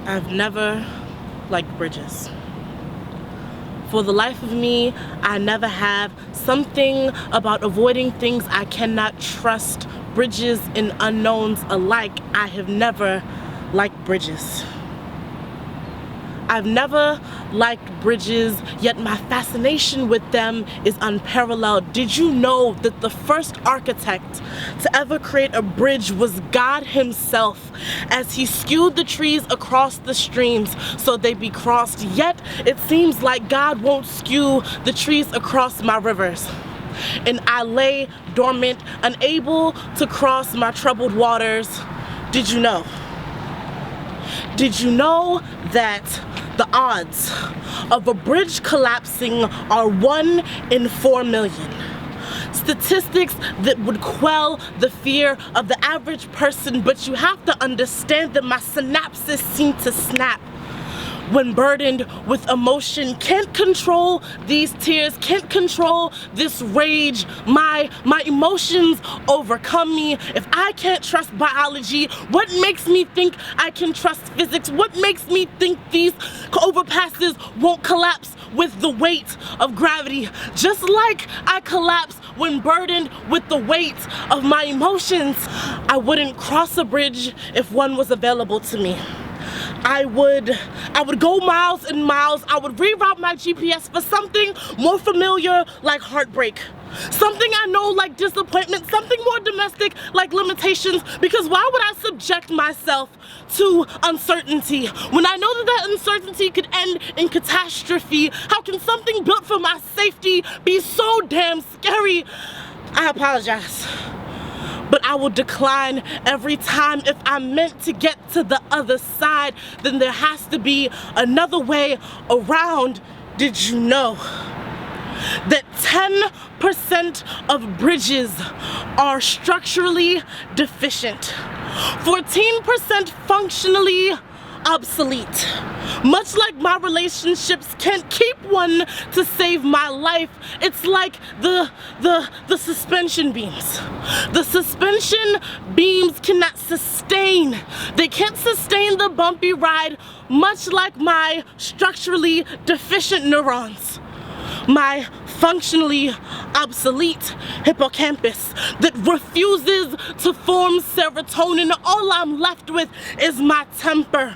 I've never liked bridges. For the life of me, I never have. Something about avoiding things I cannot trust, bridges and unknowns alike. I have never liked bridges. I've never liked bridges, yet my fascination with them is unparalleled. Did you know that the first architect to ever create a bridge was God himself, as he skewed the trees across the streams so they be crossed? Yet it seems like God won't skew the trees across my rivers, and I lay dormant, unable to cross my troubled waters. Did you know? Did you know that the odds of a bridge collapsing are 1 in 4 million? Statistics that would quell the fear of the average person, but you have to understand that my synapses seem to snap when burdened with emotion. Can't control these tears, can't control this rage. My emotions overcome me. If I can't trust biology, what makes me think I can trust physics? What makes me think these overpasses won't collapse with the weight of gravity? Just like I collapse when burdened with the weight of my emotions. I wouldn't cross a bridge if one was available to me. I would go miles and miles. I would reroute my GPS for something more familiar like heartbreak. Something I know like disappointment, something more domestic like limitations, because why would I subject myself to uncertainty when I know that that uncertainty could end in catastrophe? How can something built for my safety be so damn scary? I apologize, but I will decline every time. If I'm meant to get to the other side, then there has to be another way around. Did you know that 10% of bridges are structurally deficient, 14% functionally obsolete? Much like my relationships can't keep one to save my life, it's like the suspension beams. The suspension beams cannot sustain. They can't sustain the bumpy ride, much like my structurally deficient neurons. My functionally obsolete hippocampus that refuses to form serotonin. All I'm left with is my temper,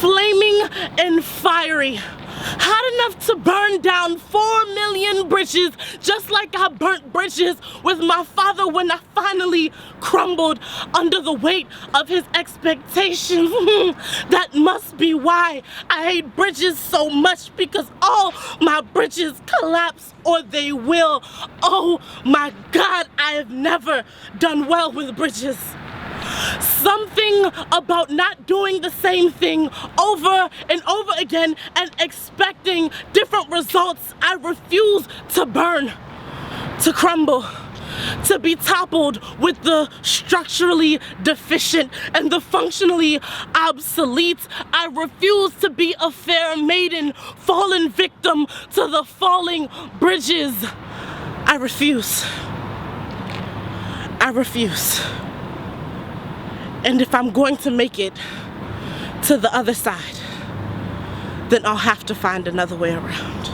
flaming and fiery, hot enough to burn down 4 million bridges, just like I burnt bridges with my father when I finally crumbled under the weight of his expectations. That must be why I hate bridges so much, because all my bridges collapse or they will. Oh my God, I have never done well with bridges. Something about not doing the same thing over and over again and expecting different results. I refuse to burn, to crumble, to be toppled with the structurally deficient and the functionally obsolete. I refuse to be a fair maiden, fallen victim to the falling bridges. I refuse. I refuse. And if I'm going to make it to the other side, then I'll have to find another way around.